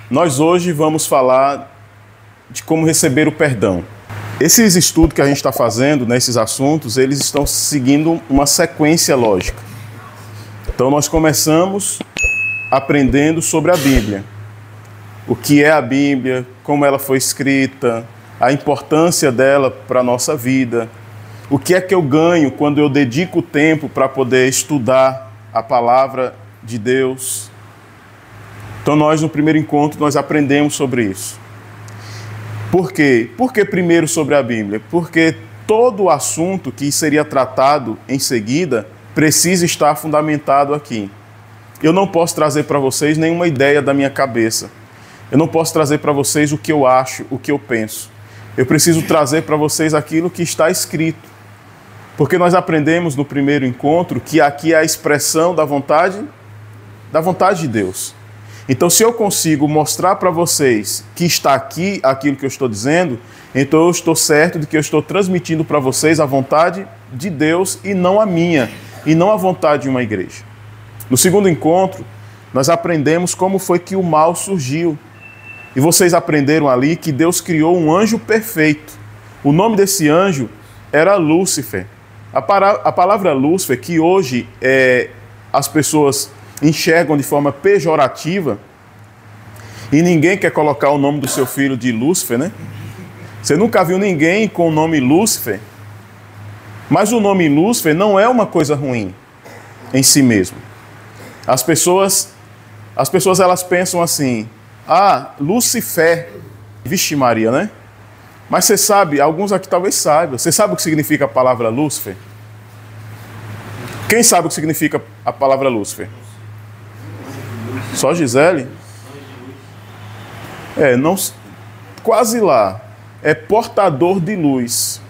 Nós hoje vamos falar de como receber o perdão. Esses estudos que a gente está fazendo nesses assuntos, eles estão seguindo uma sequência lógica. Então nós começamos aprendendo sobre a Bíblia. O que é a Bíblia, como ela foi escrita, a importância dela para a nossa vida. O que é que eu ganho quando eu dedico tempo para poder estudar a palavra de Deus. Então nós, no primeiro encontro, nós aprendemos sobre isso. Por quê? Por que primeiro sobre a Bíblia? Porque todo o assunto que seria tratado em seguida precisa estar fundamentado aqui. Eu não posso trazer para vocês nenhuma ideia da minha cabeça. Eu não posso trazer para vocês o que eu acho, o que eu penso. Eu preciso trazer para vocês aquilo que está escrito. Porque nós aprendemos no primeiro encontro que aqui é a expressão da vontade de Deus. Então, se eu consigo mostrar para vocês que está aqui aquilo que eu estou dizendo, então eu estou certo de que eu estou transmitindo para vocês a vontade de Deus e não a minha, e não a vontade de uma igreja. No segundo encontro, nós aprendemos como foi que o mal surgiu. E vocês aprenderam ali que Deus criou um anjo perfeito. O nome desse anjo era Lúcifer. A palavra Lúcifer, que hoje as pessoas enxergam de forma pejorativa, e ninguém quer colocar o nome do seu filho de Lúcifer, né? Você nunca viu ninguém com o nome Lúcifer, mas o nome Lúcifer não é uma coisa ruim em si mesmo. As pessoas elas pensam assim: ah, Lucifer, vixe Maria, né? Mas você sabe, alguns aqui talvez saibam, você sabe o que significa a palavra Lúcifer? Quem sabe o que significa a palavra Lúcifer? Só Gisele? Não, quase lá. É portador de luz.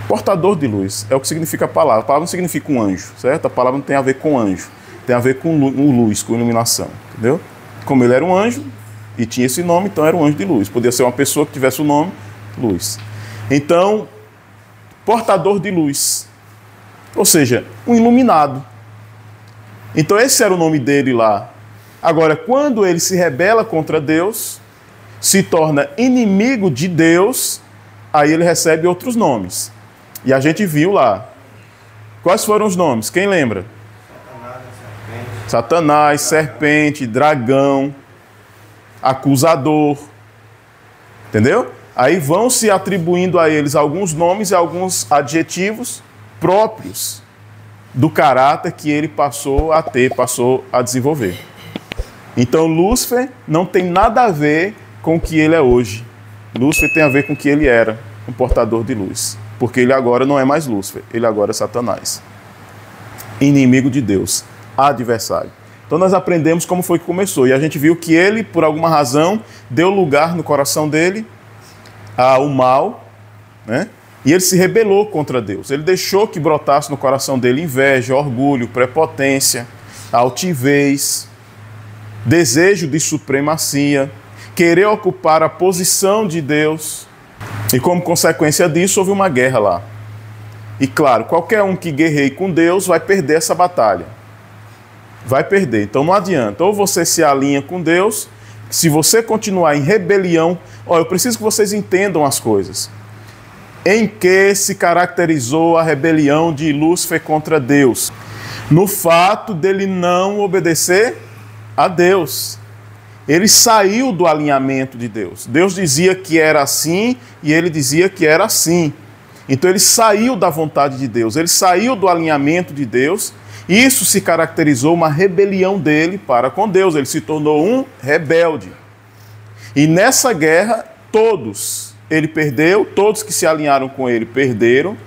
Portador de luz é o que significa a palavra. A palavra não significa um anjo, certo? A palavra não tem a ver com anjo. Tem a ver com luz, com iluminação, entendeu? Como ele era um anjo e tinha esse nome, então era um anjo de luz. Podia ser uma pessoa que tivesse o nome luz. Então, portador de luz. Ou seja, um iluminado. Então esse era o nome dele lá. Agora, quando ele se rebela contra Deus, se torna inimigo de Deus, aí ele recebe outros nomes. E a gente viu lá. Quais foram os nomes? Quem lembra? Satanás, serpente, dragão, acusador. Entendeu? Aí vão se atribuindo a eles alguns nomes e alguns adjetivos próprios do caráter que ele passou a ter, passou a desenvolver. Então Lúcifer não tem nada a ver com o que ele é hoje. Lúcifer tem a ver com o que ele era, um portador de luz. Porque ele agora não é mais Lúcifer, ele agora é Satanás. Inimigo de Deus, adversário. Então nós aprendemos como foi que começou. E a gente viu que ele, por alguma razão, deu lugar no coração dele ao mal, né? E ele se rebelou contra Deus. Ele deixou que brotasse no coração dele inveja, orgulho, prepotência, altivez, desejo de supremacia, querer ocupar a posição de Deus. E como consequência disso, houve uma guerra lá. E claro, qualquer um que guerreie com Deus vai perder essa batalha. Vai perder. Então não adianta. Ou você se alinha com Deus, se você continuar em rebelião... eu preciso que vocês entendam as coisas. Em que se caracterizou a rebelião de Lúcifer contra Deus? No fato dele não obedecer a Deus. Ele saiu do alinhamento de Deus. Deus dizia que era assim e ele dizia que era assim. Então ele saiu da vontade de Deus, ele saiu do alinhamento de Deus. Isso se caracterizou uma rebelião dele para com Deus. Ele se tornou um rebelde. E nessa guerra, ele perdeu, todos que se alinharam com ele perderam.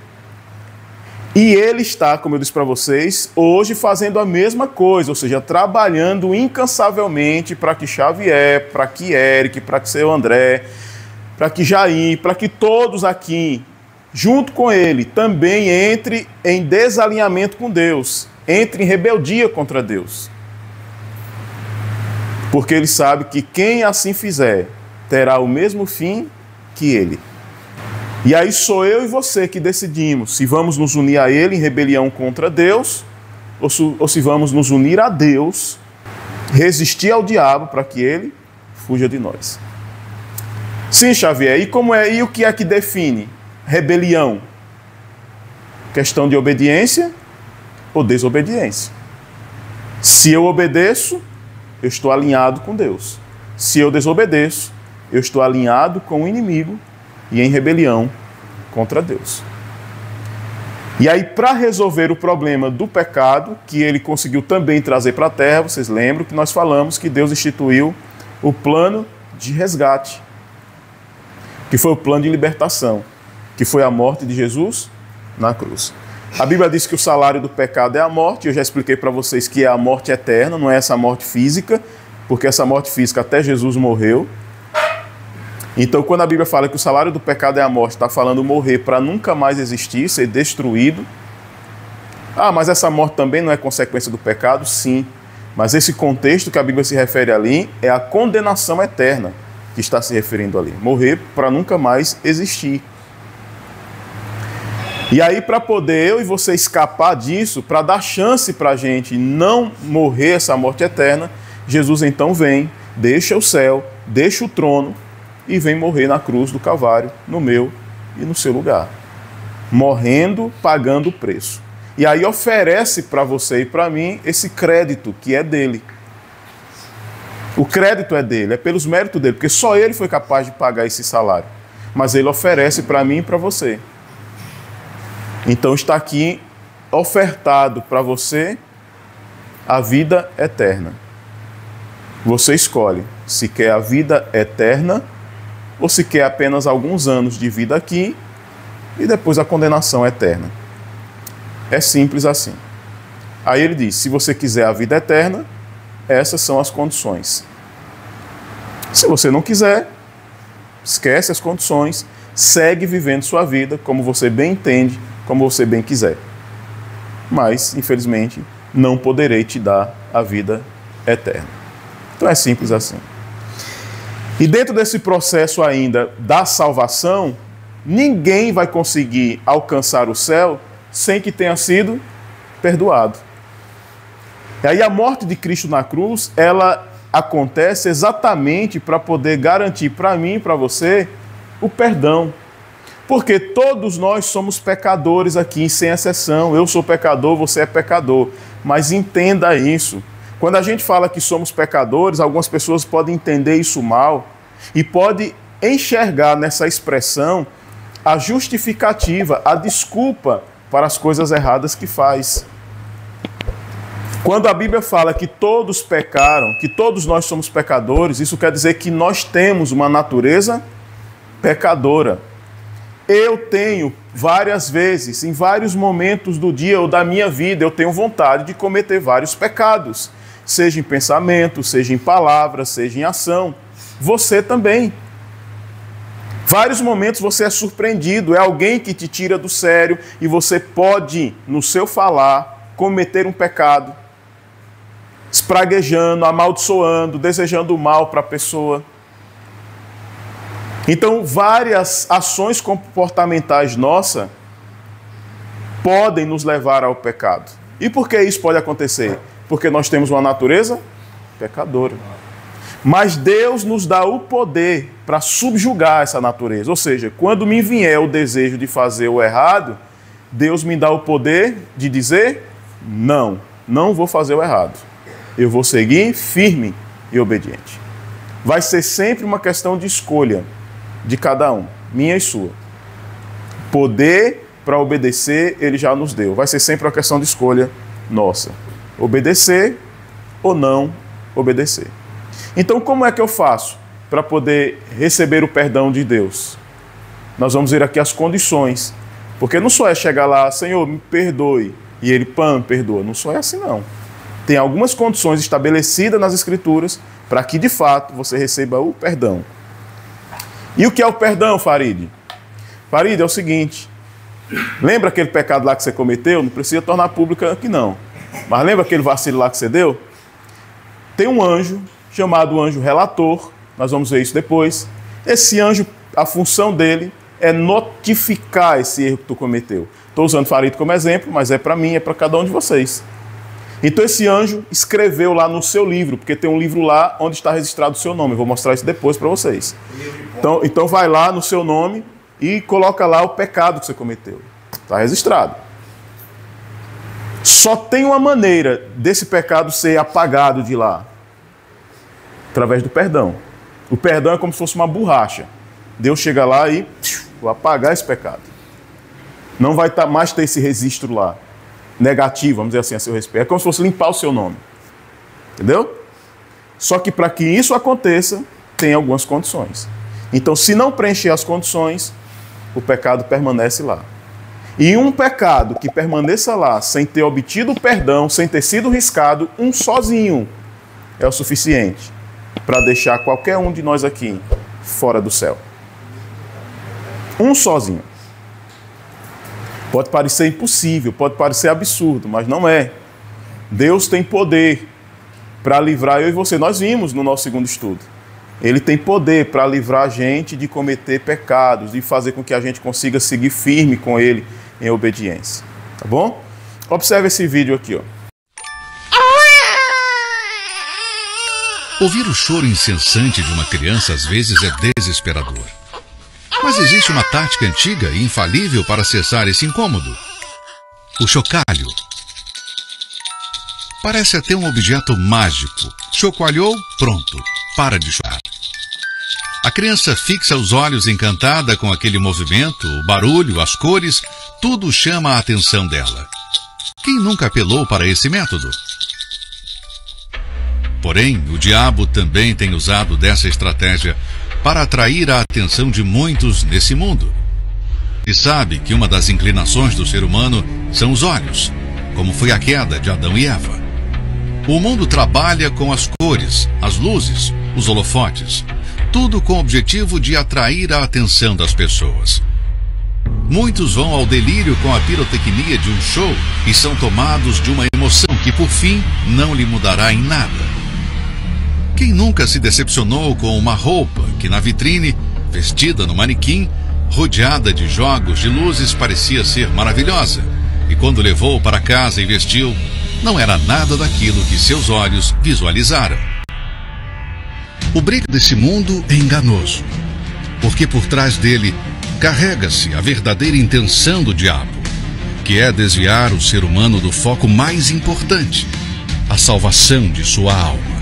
E ele está, como eu disse para vocês, hoje fazendo a mesma coisa, ou seja, trabalhando incansavelmente para que Xavier, para que Eric, para que seu André, para que Jair, para que todos aqui, junto com ele, também entre em desalinhamento com Deus, entre em rebeldia contra Deus. Porque ele sabe que quem assim fizer terá o mesmo fim que ele. E aí sou eu e você que decidimos se vamos nos unir a ele em rebelião contra Deus ou se vamos nos unir a Deus, resistir ao diabo para que ele fuja de nós. Sim, Xavier, e o que é que define rebelião? Questão de obediência ou desobediência. Se eu obedeço, eu estou alinhado com Deus. Se eu desobedeço, eu estou alinhado com o inimigo e em rebelião contra Deus. E aí, para resolver o problema do pecado, que ele conseguiu também trazer para a terra, vocês lembram que nós falamos que Deus instituiu o plano de resgate, que foi o plano de libertação, que foi a morte de Jesus na cruz. A Bíblia diz que o salário do pecado é a morte. Eu já expliquei para vocês que é a morte eterna, não é essa morte física, porque essa morte física até Jesus morreu. Então, quando a Bíblia fala que o salário do pecado é a morte, está falando morrer para nunca mais existir, ser destruído. Ah, mas essa morte também não é consequência do pecado? Sim. Mas esse contexto que a Bíblia se refere ali é a condenação eterna que está se referindo ali. Morrer para nunca mais existir. E aí, para poder eu e você escapar disso, para dar chance para a gente não morrer essa morte eterna, Jesus então vem, deixa o céu, deixa o trono e vem morrer na cruz do Calvário, no meu e no seu lugar. Morrendo, pagando o preço. E aí oferece para você e para mim esse crédito que é dele. O crédito é dele, é pelos méritos dele, porque só ele foi capaz de pagar esse salário. Mas ele oferece para mim e para você. Então está aqui ofertado para você a vida eterna. Você escolhe se quer a vida eterna ou se quer apenas alguns anos de vida aqui e depois a condenação eterna. É simples assim. Aí ele diz, se você quiser a vida eterna, essas são as condições. Se você não quiser, esquece as condições, segue vivendo sua vida como você bem entende, como você bem quiser. Mas, infelizmente, não poderei te dar a vida eterna. Então é simples assim. E dentro desse processo ainda da salvação, ninguém vai conseguir alcançar o céu sem que tenha sido perdoado. E aí a morte de Cristo na cruz, ela acontece exatamente para poder garantir para mim e para você o perdão. Porque todos nós somos pecadores aqui, sem exceção. Eu sou pecador, você é pecador. Mas entenda isso. Quando a gente fala que somos pecadores, algumas pessoas podem entender isso mal e podem enxergar nessa expressão a justificativa, a desculpa para as coisas erradas que faz. Quando a Bíblia fala que todos pecaram, que todos nós somos pecadores, isso quer dizer que nós temos uma natureza pecadora. Eu tenho várias vezes, em vários momentos do dia ou da minha vida, eu tenho vontade de cometer vários pecados. Seja em pensamento, seja em palavra, seja em ação. Você também. Vários momentos você é surpreendido, é alguém que te tira do sério e você pode, no seu falar, cometer um pecado, espraguejando, amaldiçoando, desejando o mal para a pessoa. Então, várias ações comportamentais nossas podem nos levar ao pecado. E por que isso pode acontecer? Porque nós temos uma natureza pecadora. Mas Deus nos dá o poder para subjugar essa natureza. Ou seja, quando me vier o desejo de fazer o errado, Deus me dá o poder de dizer, não, não vou fazer o errado. Eu vou seguir firme e obediente. Vai ser sempre uma questão de escolha de cada um, minha e sua. Poder para obedecer, Ele já nos deu. Vai ser sempre uma questão de escolha nossa. Obedecer ou não obedecer. Então, como é que eu faço para poder receber o perdão de Deus? Nós vamos ver aqui as condições. Porque não só é chegar lá, Senhor, me perdoe, e Ele, perdoa. Não só é assim, não. Tem algumas condições estabelecidas nas Escrituras para que, de fato, você receba o perdão. E o que é o perdão, Farid? Farid, é o seguinte. Lembra aquele pecado lá que você cometeu? Não precisa tornar público aqui, não. Mas lembra aquele vacilo lá que você deu? Tem um anjo chamado anjo relator. Nós vamos ver isso depois. Esse anjo, a função dele é notificar esse erro que tu cometeu. Estou usando Farid como exemplo, mas é para mim, é para cada um de vocês. Então esse anjo escreveu lá no seu livro, porque tem um livro lá onde está registrado o seu nome. Eu vou mostrar isso depois para vocês. Então vai lá no seu nome e coloca lá o pecado que você cometeu. Está registrado. Só tem uma maneira desse pecado ser apagado de lá. Através do perdão. O perdão é como se fosse uma borracha. Deus chega lá e vou apagar esse pecado. Não vai mais ter esse registro lá. Negativo, vamos dizer assim, a seu respeito. É como se fosse limpar o seu nome. Entendeu? Só que para que isso aconteça, tem algumas condições. Então, se não preencher as condições, o pecado permanece lá. E um pecado que permaneça lá, sem ter obtido o perdão, sem ter sido riscado, um sozinho, é o suficiente para deixar qualquer um de nós aqui fora do céu. Um sozinho. Pode parecer impossível, pode parecer absurdo, mas não é. Deus tem poder para livrar eu e você. Nós vimos no nosso segundo estudo. Ele tem poder para livrar a gente de cometer pecados, de fazer com que a gente consiga seguir firme com Ele em obediência. Tá bom? Observe esse vídeo aqui, ó. Ouvir o choro incessante de uma criança às vezes é desesperador. Mas existe uma tática antiga e infalível para cessar esse incômodo. O chocalho. Parece até um objeto mágico. Chocalhou, pronto. Para de chorar. A criança fixa os olhos encantada com aquele movimento, o barulho, as cores, tudo chama a atenção dela. Quem nunca apelou para esse método? Porém, o diabo também tem usado dessa estratégia para atrair a atenção de muitos nesse mundo. E sabe que uma das inclinações do ser humano são os olhos, como foi a queda de Adão e Eva. O mundo trabalha com as cores, as luzes, os holofotes, tudo com o objetivo de atrair a atenção das pessoas. Muitos vão ao delírio com a pirotecnia de um show e são tomados de uma emoção que, por fim, não lhe mudará em nada. Quem nunca se decepcionou com uma roupa que na vitrine, vestida no manequim, rodeada de jogos de luzes, parecia ser maravilhosa, e quando levou para casa e vestiu, não era nada daquilo que seus olhos visualizaram? O brilho desse mundo é enganoso, porque por trás dele carrega-se a verdadeira intenção do diabo, que é desviar o ser humano do foco mais importante, a salvação de sua alma.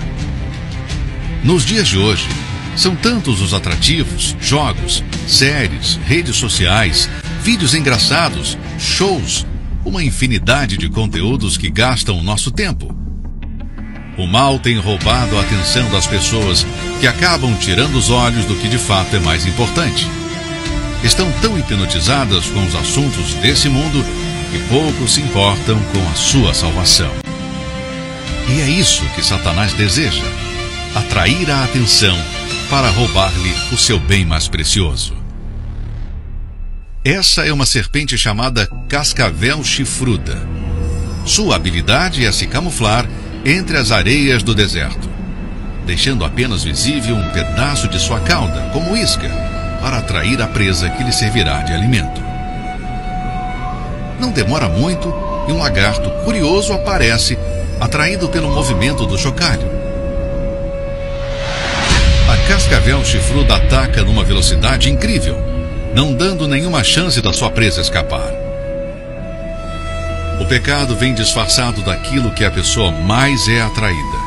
Nos dias de hoje, são tantos os atrativos, jogos, séries, redes sociais, vídeos engraçados, shows, uma infinidade de conteúdos que gastam o nosso tempo. O mal tem roubado a atenção das pessoas, que acabam tirando os olhos do que de fato é mais importante. Estão tão hipnotizadas com os assuntos desse mundo que pouco se importam com a sua salvação. E é isso que Satanás deseja: atrair a atenção para roubar-lhe o seu bem mais precioso. Essa é uma serpente chamada cascavel chifruda. Sua habilidade é se camuflar entre as areias do deserto, deixando apenas visível um pedaço de sua cauda, como isca, para atrair a presa que lhe servirá de alimento. Não demora muito e um lagarto curioso aparece, atraído pelo movimento do chocalho. A cascavel chifruda ataca numa velocidade incrível, não dando nenhuma chance da sua presa escapar. O pecado vem disfarçado daquilo que a pessoa mais é atraída.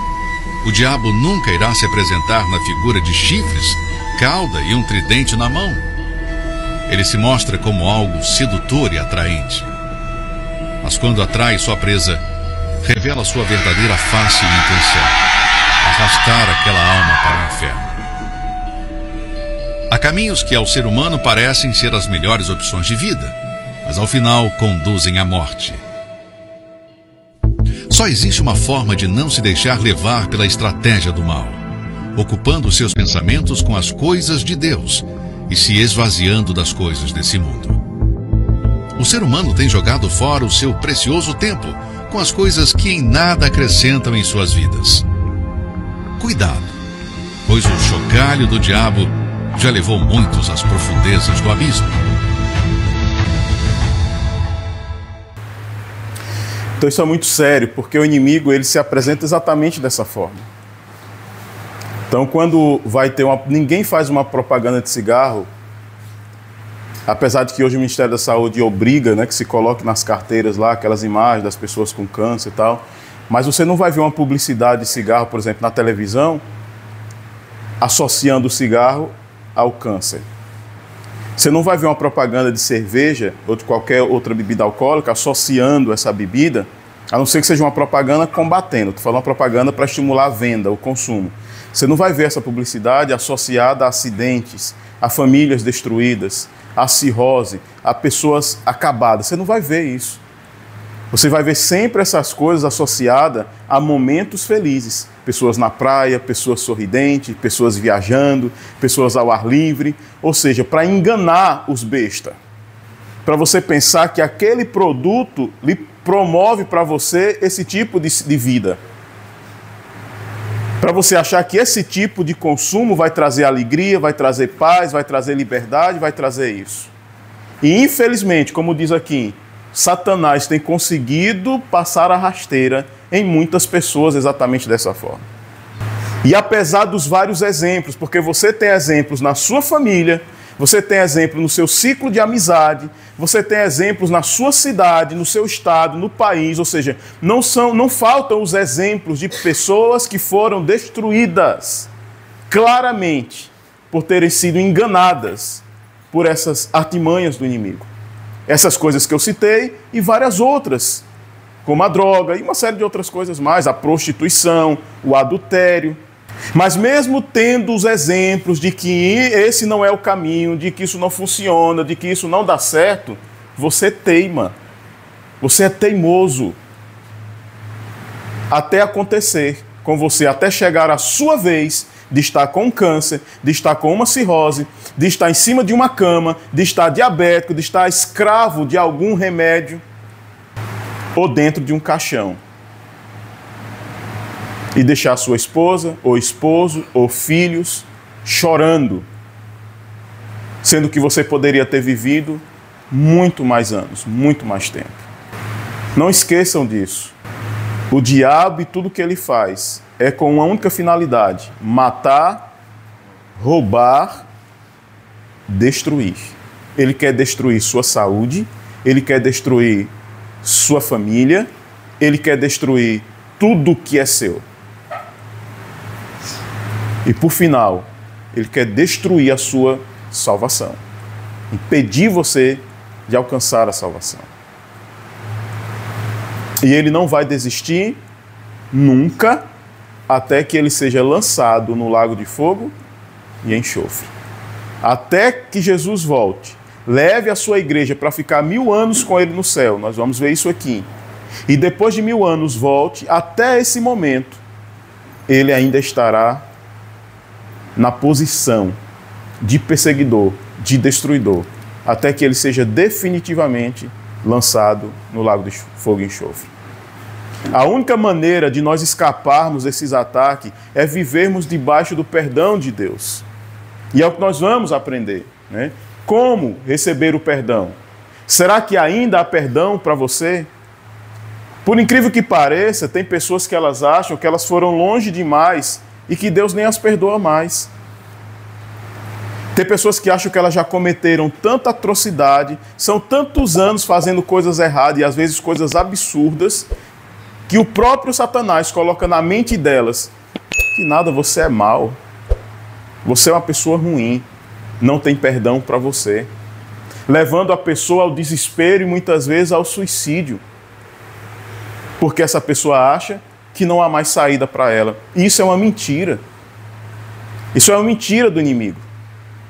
O diabo nunca irá se apresentar na figura de chifres, cauda e um tridente na mão. Ele se mostra como algo sedutor e atraente. Mas quando atrai sua presa, revela sua verdadeira face e intenção: arrastar aquela alma para o inferno. Há caminhos que ao ser humano parecem ser as melhores opções de vida, mas ao final conduzem à morte. Só existe uma forma de não se deixar levar pela estratégia do mal: ocupando seus pensamentos com as coisas de Deus e se esvaziando das coisas desse mundo. O ser humano tem jogado fora o seu precioso tempo com as coisas que em nada acrescentam em suas vidas. Cuidado, pois o chocalho do diabo já levou muitos às profundezas do abismo. Então isso é muito sério, porque o inimigo ele se apresenta exatamente dessa forma. Então quando vai ter ninguém faz uma propaganda de cigarro, apesar de que hoje o Ministério da Saúde obriga, né, que se coloque nas carteiras lá aquelas imagens das pessoas com câncer e tal, mas você não vai ver uma publicidade de cigarro, por exemplo, na televisão, associando o cigarro ao câncer. Você não vai ver uma propaganda de cerveja ou de qualquer outra bebida alcoólica associando essa bebida, a não ser que seja uma propaganda combatendo. Estou falando uma propaganda para estimular a venda, o consumo. Você não vai ver essa publicidade associada a acidentes, a famílias destruídas, a cirrose, a pessoas acabadas. Você não vai ver isso. Você vai ver sempre essas coisas associadas a momentos felizes. Pessoas na praia, pessoas sorridentes, pessoas viajando, pessoas ao ar livre. Ou seja, para enganar os bestas. Para você pensar que aquele produto lhe promove para você esse tipo de vida. Para você achar que esse tipo de consumo vai trazer alegria, vai trazer paz, vai trazer liberdade, vai trazer isso. E infelizmente, como diz aqui, Satanás tem conseguido passar a rasteira em muitas pessoas exatamente dessa forma. E apesar dos vários exemplos, porque você tem exemplos na sua família, você tem exemplo no seu ciclo de amizade, você tem exemplos na sua cidade, no seu estado, no país, ou seja, não faltam os exemplos de pessoas que foram destruídas claramente por terem sido enganadas por essas artimanhas do inimigo. Essas coisas que eu citei e várias outras, como a droga e uma série de outras coisas mais, a prostituição, o adultério. Mas mesmo tendo os exemplos de que esse não é o caminho, de que isso não funciona, de que isso não dá certo, você teima. Você é teimoso. Até acontecer com você, até chegar a sua vez de estar com câncer, de estar com uma cirrose, de estar em cima de uma cama, de estar diabético, de estar escravo de algum remédio ou dentro de um caixão. E deixar sua esposa, ou esposo, ou filhos chorando, sendo que você poderia ter vivido muito mais anos, muito mais tempo. Não esqueçam disso. O diabo e tudo que ele faz é com uma única finalidade: matar, roubar, destruir. Ele quer destruir sua saúde, ele quer destruir sua família, ele quer destruir tudo que é seu. E por final, ele quer destruir a sua salvação. Impedir você de alcançar a salvação. E ele não vai desistir nunca até que ele seja lançado no lago de fogo e enxofre. Até que Jesus volte, leve a sua igreja para ficar 1000 anos com ele no céu. Nós vamos ver isso aqui. E depois de 1000 anos volte, até esse momento, ele ainda estará na posição de perseguidor, de destruidor, até que ele seja definitivamente lançado no lago de fogo e enxofre. A única maneira de nós escaparmos desses ataques é vivermos debaixo do perdão de Deus. E é o que nós vamos aprender, né? Como receber o perdão? Será que ainda há perdão para você? Por incrível que pareça, tem pessoas que elas acham que elas foram longe demais e que Deus nem as perdoa mais. Tem pessoas que acham que elas já cometeram tanta atrocidade, são tantos anos fazendo coisas erradas e às vezes coisas absurdas, que o próprio Satanás coloca na mente delas que nada, você é mau, você é uma pessoa ruim, não tem perdão para você, levando a pessoa ao desespero e muitas vezes ao suicídio, porque essa pessoa acha que não há mais saída para ela. E isso é uma mentira. Isso é uma mentira do inimigo.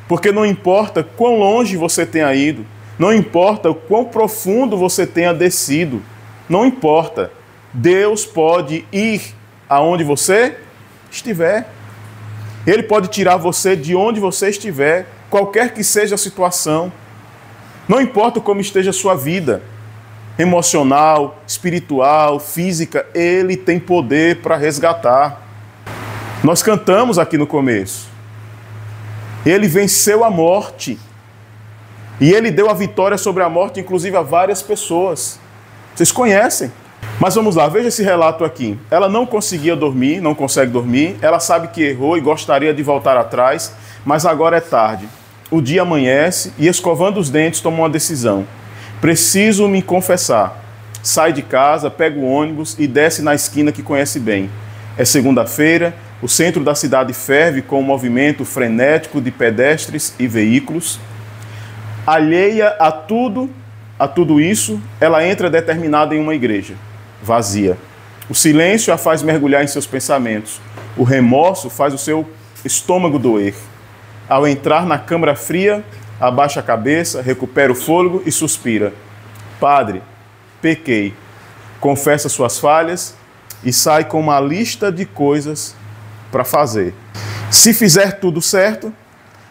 Porque não importa quão longe você tenha ido, não importa o quão profundo você tenha descido, não importa. Deus pode ir aonde você estiver. Ele pode tirar você de onde você estiver, qualquer que seja a situação. Não importa como esteja a sua vida, emocional, espiritual, física, Ele tem poder para resgatar. Nós cantamos aqui no começo. Ele venceu a morte. E Ele deu a vitória sobre a morte, inclusive a várias pessoas. Vocês conhecem. Mas vamos lá, veja esse relato aqui. Ela não conseguia dormir, não consegue dormir, ela sabe que errou e gostaria de voltar atrás, mas agora é tarde. O dia amanhece e, escovando os dentes, toma uma decisão. Preciso me confessar. Sai de casa, pega o ônibus e desce na esquina que conhece bem. É segunda-feira, o centro da cidade ferve com um movimento frenético de pedestres e veículos. Alheia a tudo isso, ela entra determinada em uma igreja, vazia. O silêncio a faz mergulhar em seus pensamentos. O remorso faz o seu estômago doer. Ao entrar na câmara fria, abaixa a cabeça, recupera o fôlego e suspira. Padre, pequei. Confessa suas falhas e sai com uma lista de coisas para fazer. Se fizer tudo certo,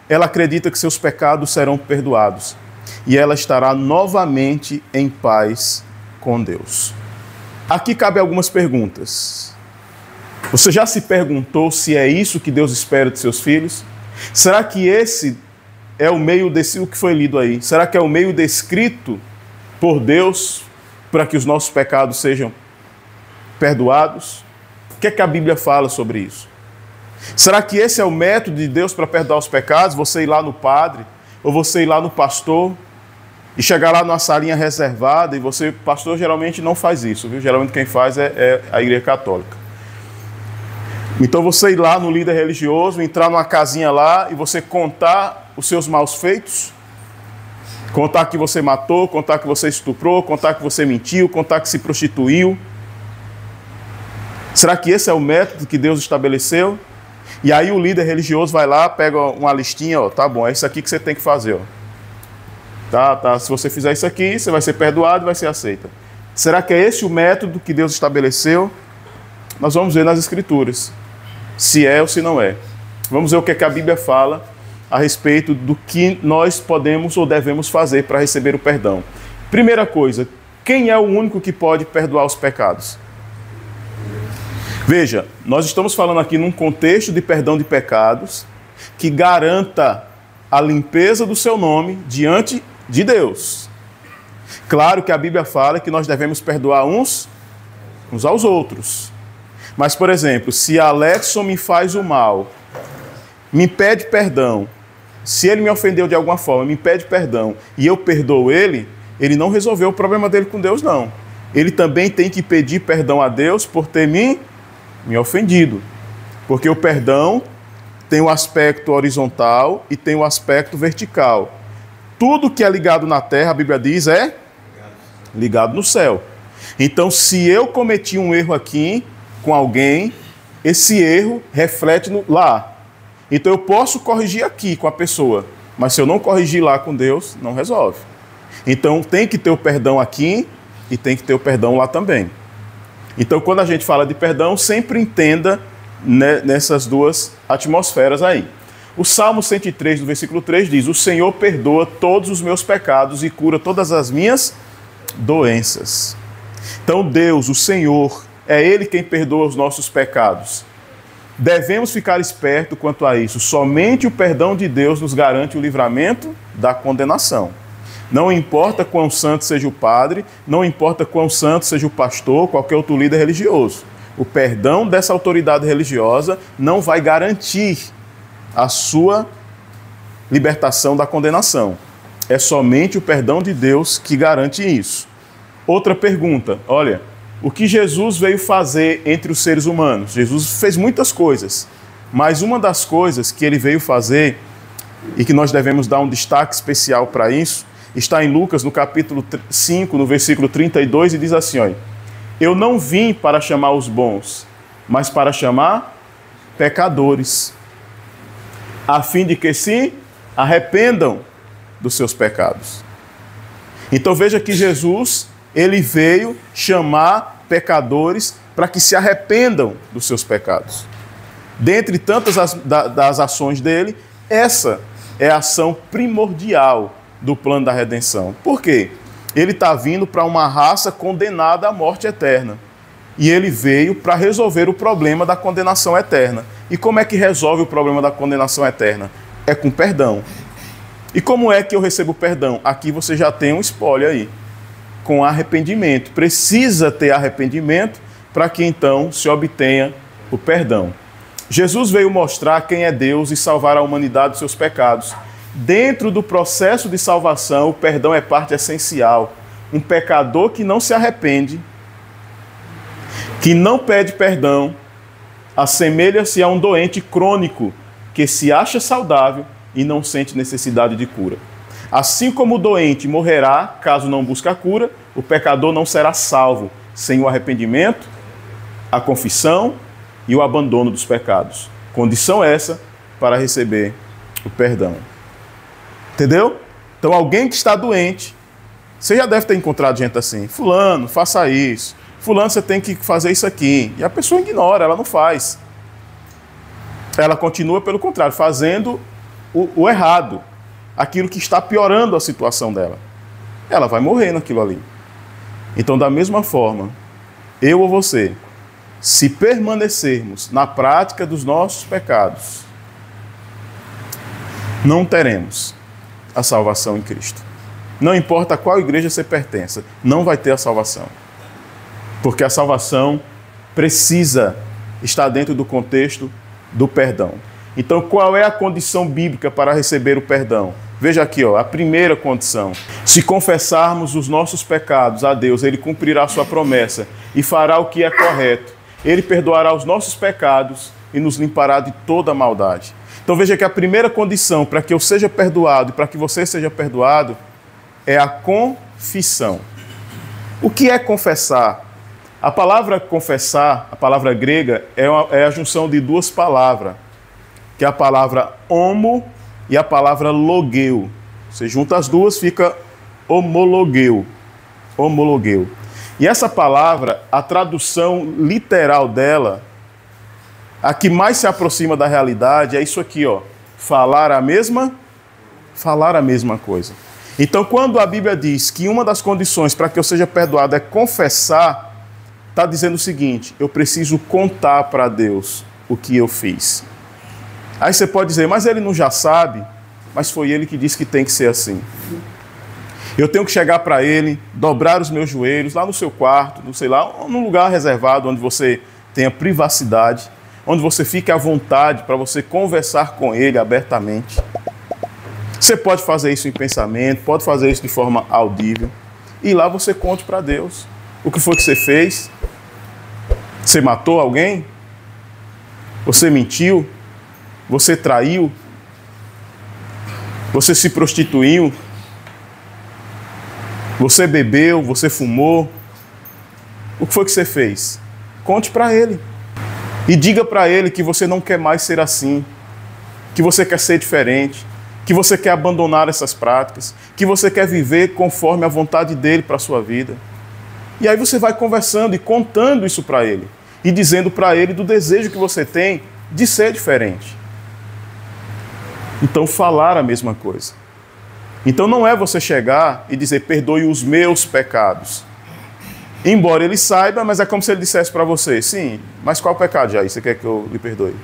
ela acredita que seus pecados serão perdoados e ela estará novamente em paz com Deus. Aqui cabe algumas perguntas. Você já se perguntou se é isso que Deus espera de seus filhos? Será que esse é o meio o que foi lido aí? Será que é o meio descrito por Deus para que os nossos pecados sejam perdoados? O que é que a Bíblia fala sobre isso? Será que esse é o método de Deus para perdoar os pecados? Você ir lá no padre, ou você ir lá no pastor, e chegar lá numa salinha reservada, e você, pastor, geralmente não faz isso, viu? Geralmente quem faz é a Igreja Católica. Então você ir lá no líder religioso, entrar numa casinha lá, e você contar os seus maus feitos, contar que você matou, contar que você estuprou, contar que você mentiu, contar que se prostituiu. Será que esse é o método que Deus estabeleceu? E aí o líder religioso vai lá, pega uma listinha, ó, tá bom, é isso aqui que você tem que fazer, ó. Tá, se você fizer isso aqui, você vai ser perdoado e vai ser aceito. Será que é esse o método que Deus estabeleceu? Nós vamos ver nas Escrituras, se é ou se não é. Vamos ver o que a Bíblia fala a respeito do que nós podemos ou devemos fazer para receber o perdão. Primeira coisa, quem é o único que pode perdoar os pecados? Veja, nós estamos falando aqui num contexto de perdão de pecados que garanta a limpeza do seu nome diante de Deus. Claro que a Bíblia fala que nós devemos perdoar uns aos outros. Mas, por exemplo, se Alexson me faz o mal, me pede perdão, se ele me ofendeu de alguma forma, me pede perdão, e eu perdoo ele, ele não resolveu o problema dele com Deus, não. Ele também tem que pedir perdão a Deus por ter me ofendido. Porque o perdão tem o aspecto horizontal e tem o aspecto vertical. Tudo que é ligado na terra, a Bíblia diz, é ligado no céu. Então, se eu cometi um erro aqui com alguém, esse erro reflete lá. Então, eu posso corrigir aqui com a pessoa, mas se eu não corrigir lá com Deus, não resolve. Então, tem que ter o perdão aqui e tem que ter o perdão lá também. Então, quando a gente fala de perdão, sempre entenda nessas duas atmosferas aí. O Salmo 103, do versículo 3, diz: o Senhor perdoa todos os meus pecados e cura todas as minhas doenças. Então, Deus, o Senhor, é Ele quem perdoa os nossos pecados. Devemos ficar espertos quanto a isso. Somente o perdão de Deus nos garante o livramento da condenação. Não importa quão santo seja o padre, não importa quão santo seja o pastor, qualquer outro líder religioso. O perdão dessa autoridade religiosa não vai garantir a sua libertação da condenação. É somente o perdão de Deus que garante isso. Outra pergunta, olha, o que Jesus veio fazer entre os seres humanos? Jesus fez muitas coisas, mas uma das coisas que ele veio fazer, e que nós devemos dar um destaque especial para isso, está em Lucas, no capítulo 5, no versículo 32, e diz assim, olha, eu não vim para chamar os bons, mas para chamar pecadores, a fim de que se arrependam dos seus pecados. Então veja que Jesus, ele veio chamar pecadores para que se arrependam dos seus pecados. Dentre tantas das ações dele, essa é a ação primordial do plano da redenção. Por quê? Ele está vindo para uma raça condenada à morte eterna. E ele veio para resolver o problema da condenação eterna. E como é que resolve o problema da condenação eterna? É com perdão. E como é que eu recebo perdão? Aqui você já tem um spoiler aí. com arrependimento. Precisa ter arrependimento para que então se obtenha o perdão. Jesus veio mostrar quem é Deus e salvar a humanidade dos seus pecados. Dentro do processo de salvação, o perdão é parte essencial. Um pecador que não se arrepende, que não pede perdão, assemelha-se a um doente crônico que se acha saudável e não sente necessidade de cura. Assim como o doente morrerá caso não busque a cura, o pecador não será salvo sem o arrependimento, a confissão e o abandono dos pecados. Condição essa para receber o perdão. Entendeu? Então alguém que está doente, você já deve ter encontrado gente assim, fulano, faça isso, fulano, você tem que fazer isso aqui. E a pessoa ignora, ela não faz. Ela continua, pelo contrário, fazendo o errado, aquilo que está piorando a situação dela. Ela vai morrer naquilo ali. Então, da mesma forma, eu ou você, se permanecermos na prática dos nossos pecados, não teremos a salvação em Cristo. Não importa a qual igreja você pertença, não vai ter a salvação. Porque a salvação precisa estar dentro do contexto do perdão. Então, qual é a condição bíblica para receber o perdão? Veja aqui, a primeira condição. Se confessarmos os nossos pecados a Deus, Ele cumprirá a sua promessa e fará o que é correto. Ele perdoará os nossos pecados e nos limpará de toda a maldade. Então veja que a primeira condição para que eu seja perdoado e para que você seja perdoado é a confissão. O que é confessar? A palavra confessar, a palavra grega, é a junção de duas palavras, que é a palavra homo e a palavra logeu. Você junta as duas, fica homologeu. Homologeu. E essa palavra, a tradução literal dela, a que mais se aproxima da realidade, é isso aqui, falar a mesma coisa. Então, quando a Bíblia diz que uma das condições para que eu seja perdoado é confessar, está dizendo o seguinte: eu preciso contar para Deus o que eu fiz. Aí você pode dizer, mas ele não já sabe? Mas foi ele que disse que tem que ser assim. Eu tenho que chegar para ele, dobrar os meus joelhos lá no seu quarto, não sei lá, num lugar reservado onde você tenha privacidade, onde você fique à vontade para você conversar com ele abertamente. Você pode fazer isso em pensamento, pode fazer isso de forma audível. E lá você conte para Deus o que foi que você fez. Você matou alguém? Você mentiu? Você traiu? Você se prostituiu? Você bebeu? Você fumou? O que foi que você fez? Conte para ele. E diga para ele que você não quer mais ser assim, que você quer ser diferente, que você quer abandonar essas práticas, que você quer viver conforme a vontade dele para a sua vida. E aí você vai conversando e contando isso para ele, e dizendo para ele do desejo que você tem de ser diferente. Então, falar a mesma coisa. Então não é você chegar e dizer, perdoe os meus pecados. Embora ele saiba, mas é como se ele dissesse para você, sim, mas qual pecado, Jair? Você quer que eu lhe perdoe?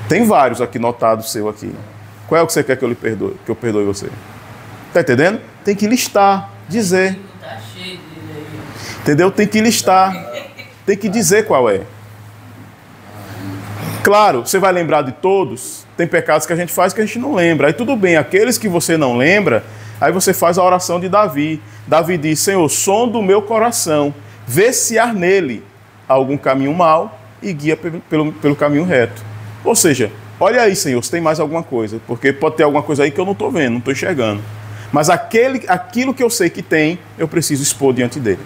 Tem vários aqui notados seu aqui. Qual é o que você quer que eu lhe perdoe, que eu perdoe você? Está entendendo? Tem que listar, dizer. Entendeu? Tem que listar. Tem que dizer qual é. Claro, você vai lembrar de todos. Tem pecados que a gente faz que a gente não lembra. Aí tudo bem, aqueles que você não lembra, aí você faz a oração de Davi. Davi diz, Senhor, sonda o meu coração, vê se há nele algum caminho mau e guia pelo caminho reto. Ou seja, olha aí, Senhor, se tem mais alguma coisa, porque pode ter alguma coisa aí que eu não estou vendo, não estou enxergando. Mas aquilo que eu sei que tem, eu preciso expor diante dele.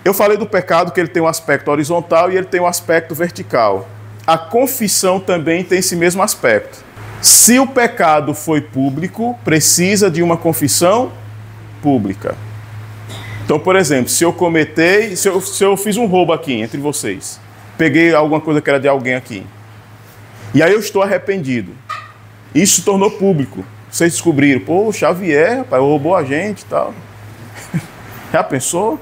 Eu falei do pecado que ele tem um aspecto horizontal e ele tem um aspecto vertical. A confissão também tem esse mesmo aspecto. Se o pecado foi público, precisa de uma confissão pública. Então, por exemplo, se eu fiz um roubo aqui entre vocês, peguei alguma coisa que era de alguém aqui, e aí eu estou arrependido, isso se tornou público. Vocês descobriram, pô, Xavier, rapaz, roubou a gente e tal. Já pensou?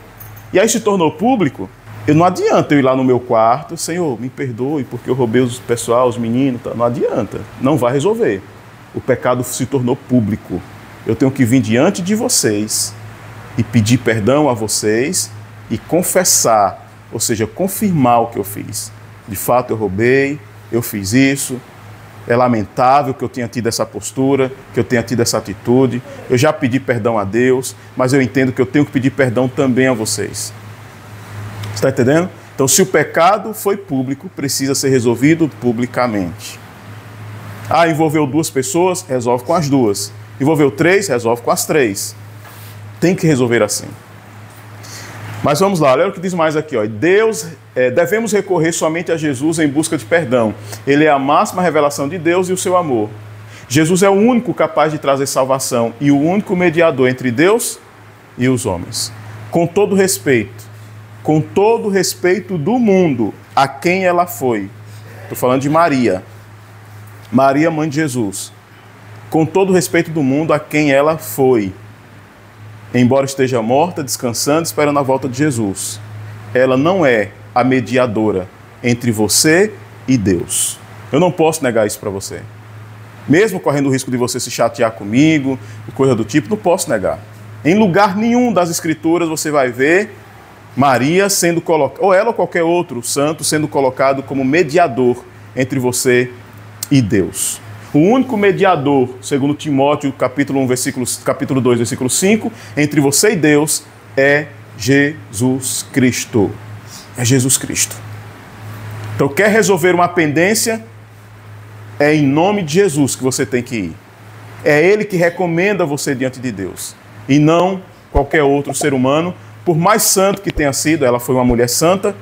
E aí se tornou público. Não adianta eu ir lá no meu quarto, Senhor, me perdoe porque eu roubei os pessoal, os meninos, tal. Não adianta, não vai resolver. O pecado se tornou público. Eu tenho que vir diante de vocês e pedir perdão a vocês e confessar, ou seja, confirmar o que eu fiz. De fato eu roubei, eu fiz isso, é lamentável que eu tenha tido essa postura, que eu tenha tido essa atitude, eu já pedi perdão a Deus, mas eu entendo que eu tenho que pedir perdão também a vocês. Está entendendo? Então, se o pecado foi público, precisa ser resolvido publicamente. Ah, envolveu 2 pessoas? Resolve com as 2. Envolveu 3? Resolve com as 3. Tem que resolver assim. Mas vamos lá, olha o que diz mais aqui. Ó. Devemos recorrer somente a Jesus em busca de perdão. Ele é a máxima revelação de Deus e o seu amor. Jesus é o único capaz de trazer salvação e o único mediador entre Deus e os homens. Com todo respeito do mundo a quem ela foi. Estou falando de Maria. Maria, mãe de Jesus. Com todo respeito do mundo a quem ela foi. Embora esteja morta, descansando, esperando a volta de Jesus. Ela não é a mediadora entre você e Deus. Eu não posso negar isso para você. Mesmo correndo o risco de você se chatear comigo, coisa do tipo, não posso negar. Em lugar nenhum das Escrituras você vai ver Maria sendo colocada, ou ela ou qualquer outro santo, sendo colocado como mediador entre você e Deus. O único mediador, segundo Timóteo, capítulo 2, versículo 5, entre você e Deus é Jesus Cristo. É Jesus Cristo. Então, quer resolver uma pendência? É em nome de Jesus que você tem que ir. É Ele que recomenda você diante de Deus. E não qualquer outro ser humano, por mais santo que tenha sido. Ela foi uma mulher santa,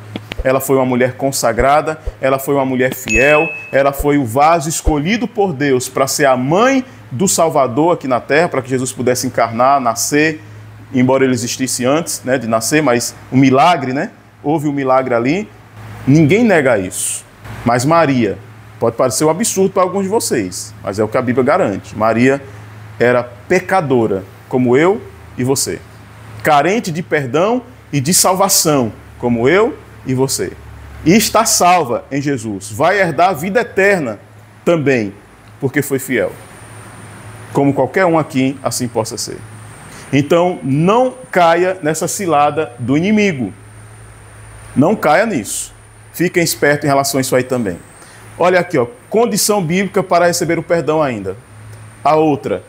ela foi uma mulher consagrada, ela foi uma mulher fiel, ela foi o vaso escolhido por Deus para ser a mãe do Salvador aqui na terra, para que Jesus pudesse encarnar, nascer, embora ele existisse antes, né, de nascer, mas um milagre, né? Houve um milagre ali. Ninguém nega isso. Mas Maria, pode parecer um absurdo para alguns de vocês, mas é o que a Bíblia garante. Maria era pecadora, como eu e você. Carente de perdão e de salvação, como eu e você. E está salva em Jesus. Vai herdar a vida eterna também, porque foi fiel. Como qualquer um aqui assim possa ser. Então, não caia nessa cilada do inimigo. Não caia nisso. Fiquem espertos em relação a isso aí também. Olha aqui, ó, condição bíblica para receber o perdão ainda. A outra.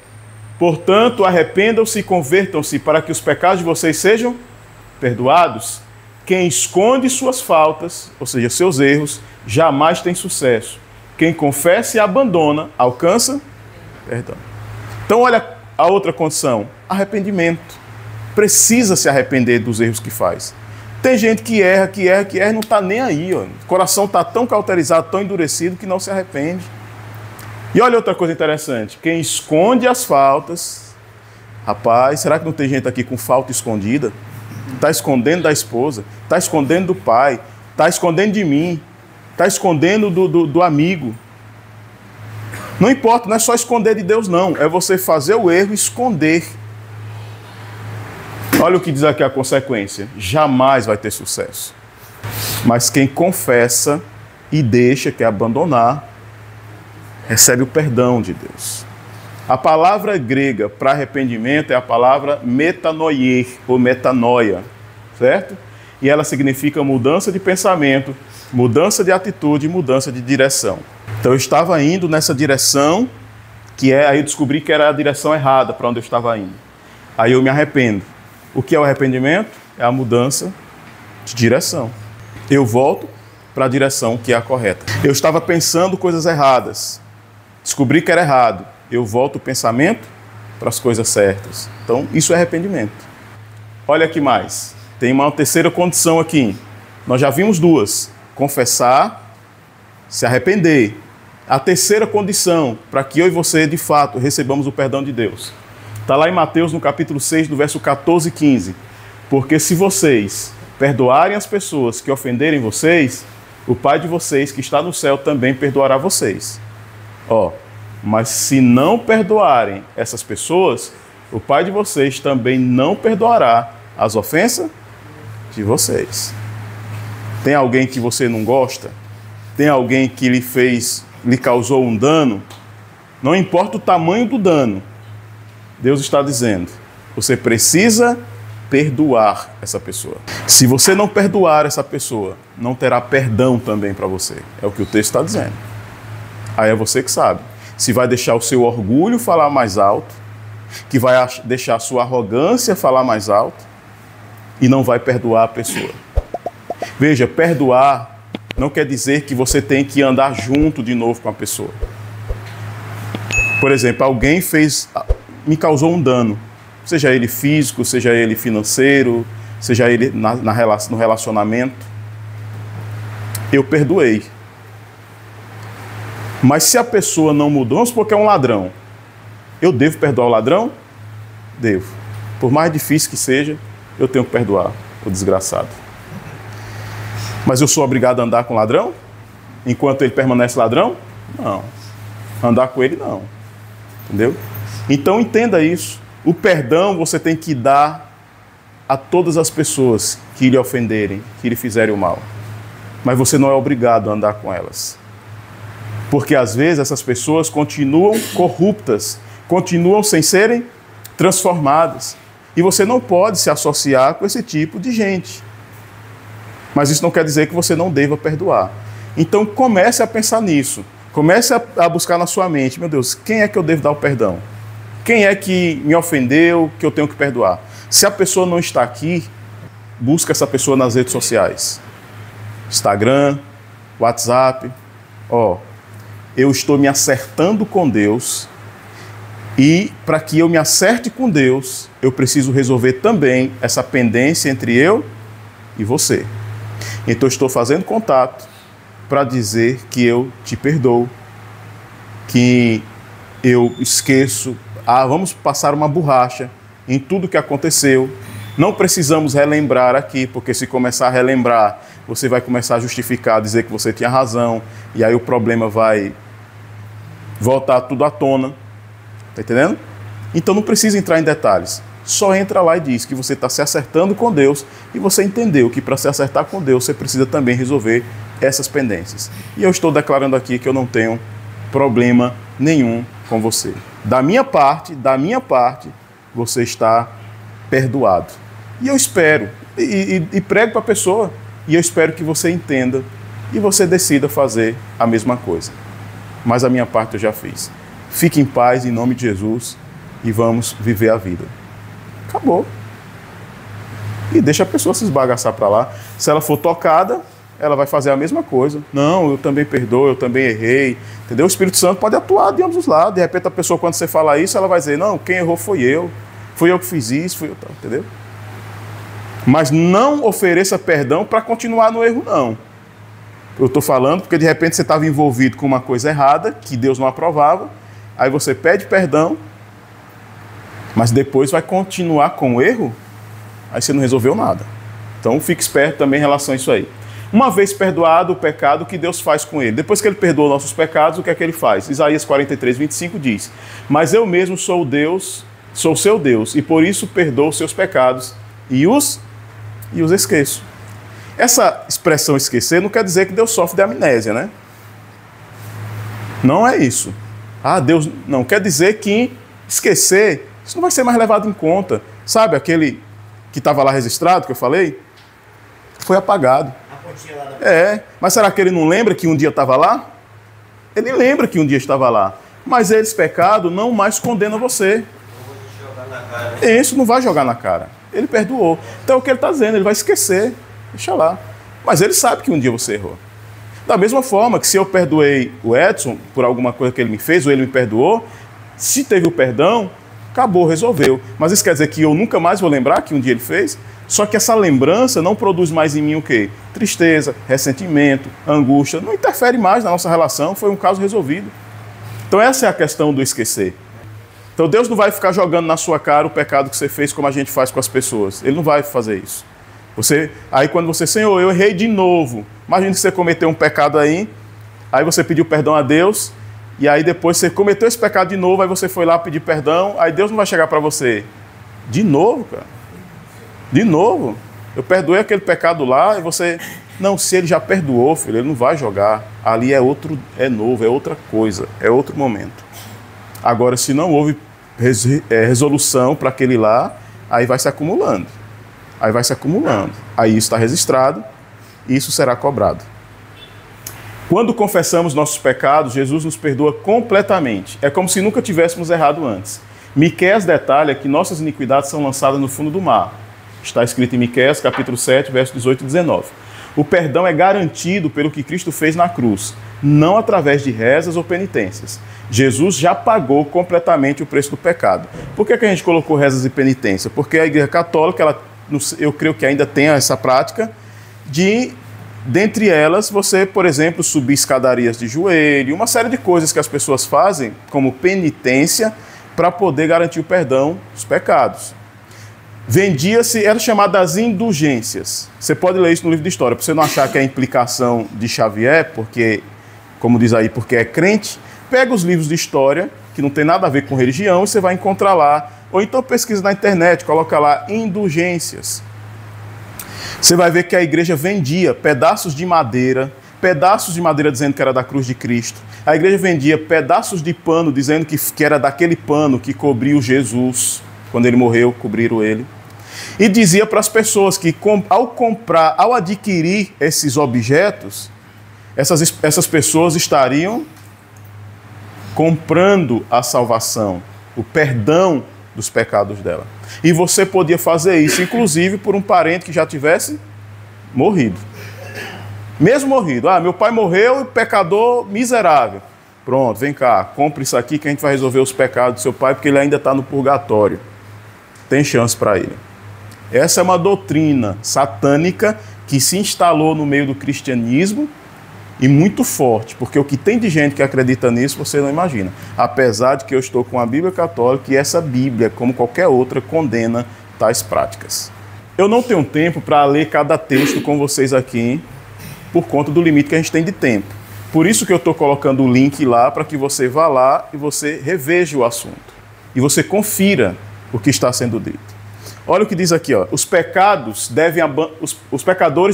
Portanto, arrependam-se e convertam-se para que os pecados de vocês sejam perdoados. Quem esconde suas faltas, ou seja, seus erros, jamais tem sucesso. Quem confessa e abandona, alcança perdão. Então, olha a outra condição. Arrependimento. Precisa se arrepender dos erros que faz. Tem gente que erra e não está nem aí. Ó. O coração está tão cauterizado, tão endurecido, que não se arrepende. E olha outra coisa interessante. Quem esconde as faltas... Rapaz, será que não tem gente aqui com falta escondida? Está escondendo da esposa, está escondendo do pai, está escondendo de mim, está escondendo do amigo. Não importa, não é só esconder de Deus, não. É você fazer o erro e esconder. Olha o que diz aqui a consequência. Jamais vai ter sucesso. Mas quem confessa e deixa, quer abandonar, recebe o perdão de Deus. A palavra grega para arrependimento é a palavra metanoier, ou metanoia, certo? E ela significa mudança de pensamento, mudança de atitude, mudança de direção. Então eu estava indo nessa direção, aí eu descobri que era a direção errada para onde eu estava indo. Aí eu me arrependo. O que é o arrependimento? É a mudança de direção. Eu volto para a direção que é a correta. Eu estava pensando coisas erradas. Descobri que era errado. Eu volto o pensamento para as coisas certas. Então, isso é arrependimento. Olha aqui mais. Tem uma terceira condição aqui. Nós já vimos 2. Confessar, se arrepender. A terceira condição para que eu e você, de fato, recebamos o perdão de Deus. Está lá em Mateus, no capítulo 6, do verso 14 e 15. Porque se vocês perdoarem as pessoas que ofenderem vocês, o Pai de vocês que está no céu também perdoará vocês. Mas se não perdoarem essas pessoas, o Pai de vocês também não perdoará as ofensas de vocês. Tem alguém que você não gosta? Tem alguém que lhe causou um dano? Não importa o tamanho do dano. Deus está dizendo, você precisa perdoar essa pessoa. Se você não perdoar essa pessoa, não terá perdão também para você. É o que o texto está dizendo. Aí é você que sabe. Se vai deixar o seu orgulho falar mais alto, que vai deixar a sua arrogância falar mais alto e não vai perdoar a pessoa. Veja, perdoar não quer dizer que você tem que andar junto de novo com a pessoa. Por exemplo, alguém me causou um dano, seja ele físico, seja ele financeiro, seja ele no relacionamento. Eu perdoei. Mas se a pessoa não mudou, vamos supor que é um ladrão. Eu devo perdoar o ladrão? Devo. Por mais difícil que seja, eu tenho que perdoar o desgraçado. Mas eu sou obrigado a andar com o ladrão? Enquanto ele permanece ladrão? Não. Andar com ele, não. Entendeu? Então entenda isso. O perdão você tem que dar a todas as pessoas que lhe ofenderem, que lhe fizerem o mal. Mas você não é obrigado a andar com elas. Porque às vezes essas pessoas continuam corruptas, continuam sem serem transformadas. E você não pode se associar com esse tipo de gente. Mas isso não quer dizer que você não deva perdoar. Então comece a pensar nisso. Comece a buscar na sua mente, meu Deus, quem é que eu devo dar o perdão? Quem é que me ofendeu, que eu tenho que perdoar? Se a pessoa não está aqui, busca essa pessoa nas redes sociais. Instagram, WhatsApp. Eu estou me acertando com Deus e para que eu me acerte com Deus, eu preciso resolver também essa pendência entre eu e você. Então estou fazendo contato para dizer que eu te perdoo, que eu esqueço, vamos passar uma borracha em tudo que aconteceu. Não precisamos relembrar aqui, porque se começar a relembrar, você vai começar a justificar, dizer que você tinha razão, e aí o problema vai voltar tudo à tona. Está entendendo? Então não precisa entrar em detalhes. Só entra lá e diz que você está se acertando com Deus e você entendeu que para se acertar com Deus você precisa também resolver essas pendências. E eu estou declarando aqui que eu não tenho problema nenhum com você. Da minha parte, você está perdoado. E eu espero, e prego para a pessoa, e eu espero que você entenda e você decida fazer a mesma coisa. Mas a minha parte eu já fiz. Fique em paz, em nome de Jesus, e vamos viver a vida. Acabou. E deixa a pessoa se esbagaçar para lá. Se ela for tocada, ela vai fazer a mesma coisa. Não, eu também perdoo, eu também errei. Entendeu? O Espírito Santo pode atuar de ambos os lados. De repente a pessoa, quando você fala isso, ela vai dizer, não, quem errou foi eu. Fui eu que fiz isso, fui eu, entendeu? Mas não ofereça perdão para continuar no erro, não. Eu estou falando porque de repente você estava envolvido com uma coisa errada, que Deus não aprovava, aí você pede perdão, mas depois vai continuar com o erro, aí você não resolveu nada. Então fique esperto também em relação a isso aí. Uma vez perdoado o pecado, o que Deus faz com ele? Depois que ele perdoa nossos pecados, o que é que ele faz? Isaías 43, 25 diz, mas eu mesmo sou Deus, sou seu Deus, e por isso perdoo os seus pecados e os esqueço. Essa expressão esquecer não quer dizer que Deus sofre de amnésia, né? Não é isso. Deus não quer dizer que esquecer, isso não vai ser mais levado em conta. Sabe aquele que estava lá registrado, que eu falei? Foi apagado. Mas será que ele não lembra que um dia estava lá? Ele lembra que um dia estava lá. Mas esse pecado não mais condena você. Isso não vai jogar na cara. Ele perdoou. Então o que ele está dizendo? Ele vai esquecer. Deixa lá. Mas ele sabe que um dia você errou. Da mesma forma que se eu perdoei o Edson por alguma coisa que ele me fez, ou ele me perdoou, se teve o perdão, acabou, resolveu. Mas isso quer dizer que eu nunca mais vou lembrar que um dia ele fez? Só que essa lembrança não produz mais em mim o quê? Tristeza, ressentimento, angústia. Não interfere mais na nossa relação, foi um caso resolvido. Então essa é a questão do esquecer. Então Deus não vai ficar jogando na sua cara o pecado que você fez como a gente faz com as pessoas. Ele não vai fazer isso. Aí quando você, Senhor, eu errei de novo. Imagina que você cometeu um pecado aí você pediu perdão a Deus, e aí depois você cometeu esse pecado de novo, aí você foi lá pedir perdão, aí Deus não vai chegar para você. De novo, cara. De novo. Eu perdoei aquele pecado lá, e você... Não, se ele já perdoou, filho, ele não vai jogar. Ali é novo, é outra coisa, é outro momento. Agora, se não houve resolução para aquele lá, aí vai se acumulando. Aí vai se acumulando. Aí isso está registrado e isso será cobrado. Quando confessamos nossos pecados, Jesus nos perdoa completamente. É como se nunca tivéssemos errado antes. Miqueias detalha que nossas iniquidades são lançadas no fundo do mar. Está escrito em Miqueias, capítulo 7, versos 18 e 19. O perdão é garantido pelo que Cristo fez na cruz, não através de rezas ou penitências. Jesus já pagou completamente o preço do pecado. Por que a gente colocou rezas e penitência? Porque a Igreja Católica, eu creio que ainda tem essa prática de, dentre elas, você, por exemplo, subir escadarias de joelho, uma série de coisas que as pessoas fazem como penitência para poder garantir o perdão dos pecados. Vendia-se, era chamado das indulgências. Você pode ler isso no livro de história, para você não achar que é a implicação de Xavier, porque, como diz aí, porque é crente. Pega os livros de história, que não tem nada a ver com religião, e você vai encontrar lá. Ou então pesquisa na internet, coloca lá indulgências. Você vai ver que a igreja vendia pedaços de madeira dizendo que era da cruz de Cristo. A igreja vendia pedaços de pano dizendo que era daquele pano que cobriu Jesus. Quando ele morreu, cobriram ele. E dizia para as pessoas que ao adquirir esses objetos, essas pessoas estariam comprando a salvação, o perdão dos pecados dela. E você podia fazer isso, inclusive, por um parente que já tivesse morrido. Mesmo morrido. Meu pai morreu, pecador miserável. Pronto, vem cá, compre isso aqui que a gente vai resolver os pecados do seu pai, porque ele ainda está no purgatório. Tem chance para ele. Essa é uma doutrina satânica que se instalou no meio do cristianismo e muito forte, porque o que tem de gente que acredita nisso, você não imagina. Apesar de que eu estou com a Bíblia Católica e essa Bíblia, como qualquer outra, condena tais práticas. Eu não tenho tempo para ler cada texto com vocês aqui, por conta do limite que a gente tem de tempo. Por isso que eu estou colocando o link lá, para que você vá lá e você reveja o assunto. E você confira o que está sendo dito. Olha o que diz aqui, ó. Os pecadores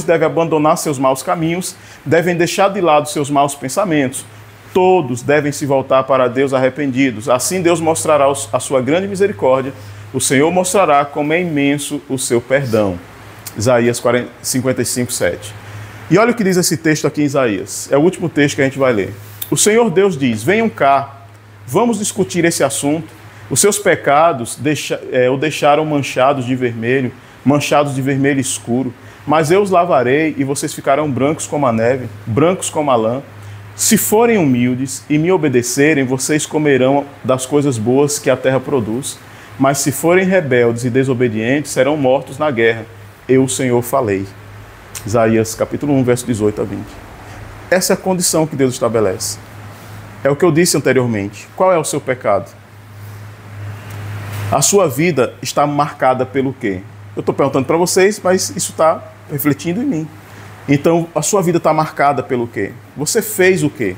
devem abandonar seus maus caminhos, devem deixar de lado seus maus pensamentos. Todos devem se voltar para Deus arrependidos. Assim Deus mostrará a sua grande misericórdia. O Senhor mostrará como é imenso o seu perdão. Isaías 55, 7. E olha o que diz esse texto aqui em Isaías. É o último texto que a gente vai ler. O Senhor Deus diz: venham cá, vamos discutir esse assunto. Os seus pecados o deixaram manchados de vermelho escuro. Mas eu os lavarei e vocês ficarão brancos como a neve, brancos como a lã. Se forem humildes e me obedecerem, vocês comerão das coisas boas que a terra produz. Mas se forem rebeldes e desobedientes, serão mortos na guerra. Eu, o Senhor, falei. Isaías capítulo 1, verso 18 a 20. Essa é a condição que Deus estabelece. É o que eu disse anteriormente. Qual é o seu pecado? A sua vida está marcada pelo quê? Eu estou perguntando para vocês, mas isso está refletindo em mim. Então, a sua vida está marcada pelo quê? Você fez o quê?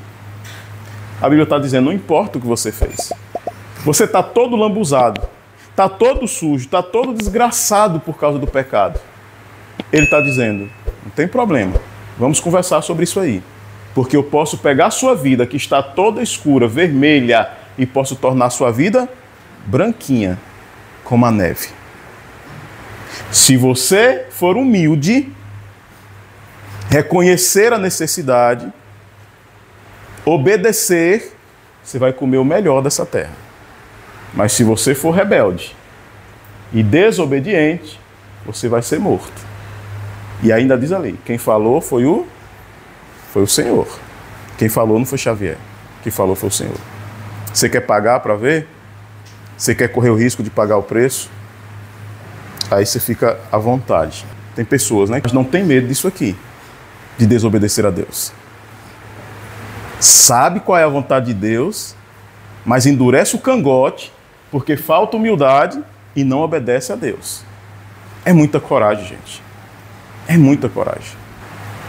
A Bíblia está dizendo, não importa o que você fez. Você está todo lambuzado, está todo sujo, está todo desgraçado por causa do pecado. Ele está dizendo, não tem problema, vamos conversar sobre isso aí. Porque eu posso pegar a sua vida, que está toda escura, vermelha, e posso tornar a sua vida branquinha, como a neve. Se você for humilde, reconhecer a necessidade, obedecer, você vai comer o melhor dessa terra. Mas se você for rebelde e desobediente, você vai ser morto. E ainda diz ali, quem falou foi o Senhor. Quem falou não foi Xavier. Quem falou foi o Senhor. Você quer pagar para ver? Você quer correr o risco de pagar o preço? Aí você fica à vontade. Tem pessoas, né, que não tem medo disso aqui, de desobedecer a Deus. Sabe qual é a vontade de Deus, mas endurece o cangote, porque falta humildade e não obedece a Deus. É muita coragem, gente. É muita coragem.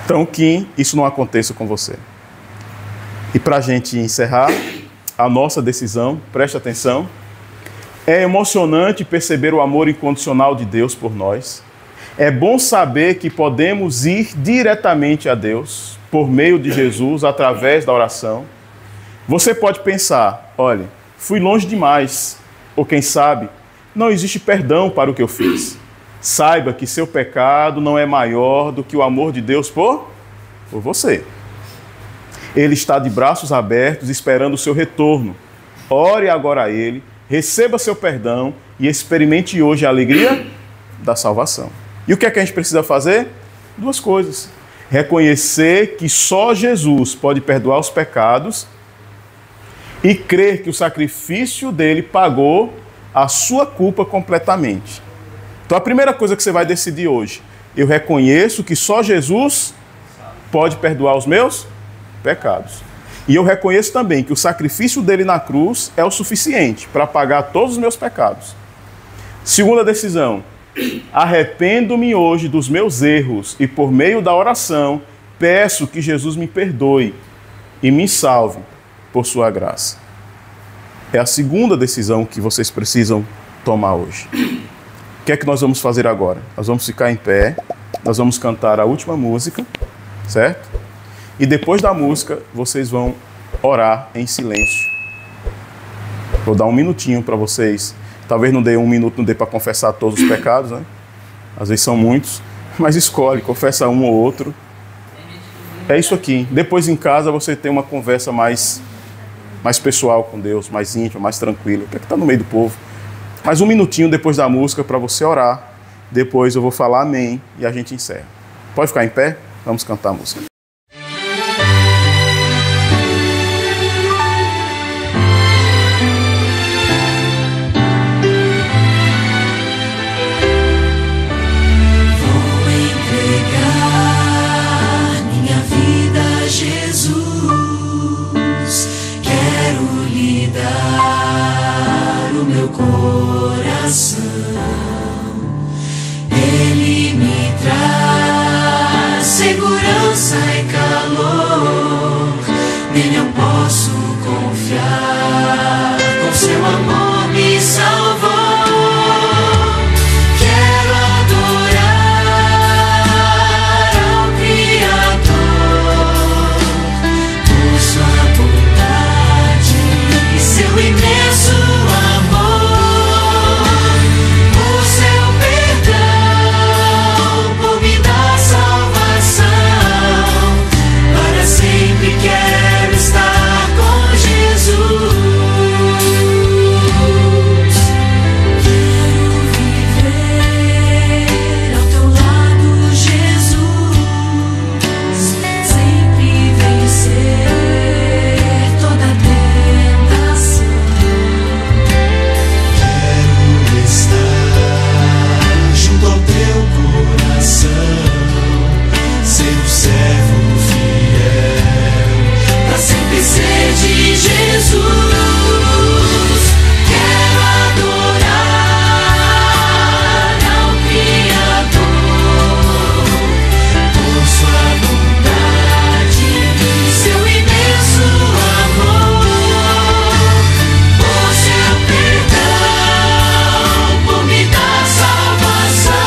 Então, que isso não aconteça com você. E para a gente encerrar, a nossa decisão, preste atenção, é emocionante perceber o amor incondicional de Deus por nós. É bom saber que podemos ir diretamente a Deus por meio de Jesus, através da oração. Você pode pensar, olha, fui longe demais, ou quem sabe, não existe perdão para o que eu fiz. saiba que seu pecado não é maior do que o amor de Deus por você. Ele está de braços abertos esperando o seu retorno. Ore agora a Ele, receba seu perdão e experimente hoje a alegria da salvação. E o que é que a gente precisa fazer? Duas coisas. Reconhecer que só Jesus pode perdoar os pecados e crer que o sacrifício dele pagou a sua culpa completamente. Então a primeira coisa que você vai decidir hoje, eu reconheço que só Jesus pode perdoar os meus pecados. E eu reconheço também que o sacrifício dele na cruz é o suficiente para pagar todos os meus pecados. Segunda decisão, arrependo-me hoje dos meus erros e por meio da oração peço que Jesus me perdoe e me salve por sua graça. É a segunda decisão que vocês precisam tomar hoje. O que é que nós vamos fazer agora? Nós vamos ficar em pé, nós vamos cantar a última música, certo? E depois da música, vocês vão orar em silêncio. Vou dar um minutinho para vocês. Talvez não dê um minuto, não dê para confessar todos os pecados, né? Às vezes são muitos, mas escolhe, confessa um ou outro. É isso aqui. Depois em casa você tem uma conversa mais pessoal com Deus, mais íntima, mais tranquila. Porque está no meio do povo. Mais um minutinho depois da música para você orar. Depois eu vou falar amém e a gente encerra. Pode ficar em pé? Vamos cantar a música. Ele me traz segurança e calor, nele eu posso confiar, com seu amor me salvou. Quero adorar ao Criador, por sua bondade e seu imenso amor. Quero estar com Jesus. Quero viver ao teu lado, Jesus. Sempre vencer toda tentação. Quero estar junto ao teu coração, ser o servo sempre ser de Jesus. Quero adorar ao Criador, por sua bondade e seu imenso amor, por seu perdão, por me dar salvação.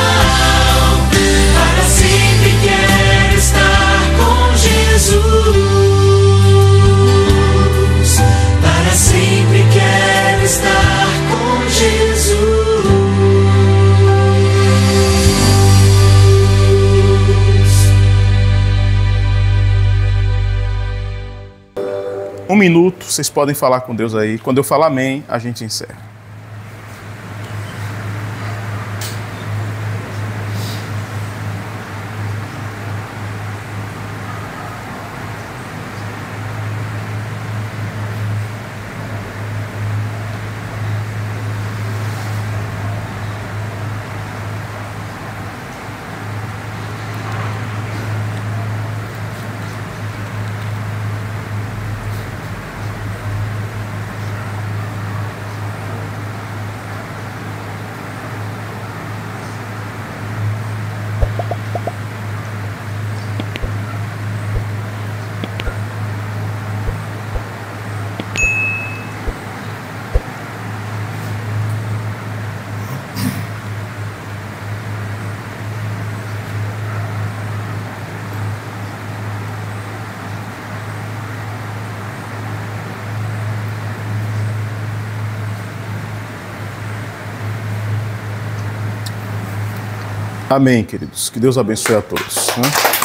Para sempre quero estar com Jesus. Sempre quero estar com Jesus. Um minuto, vocês podem falar com Deus aí. Quando eu falar amém, a gente encerra. Amém, queridos. Que Deus abençoe a todos, né?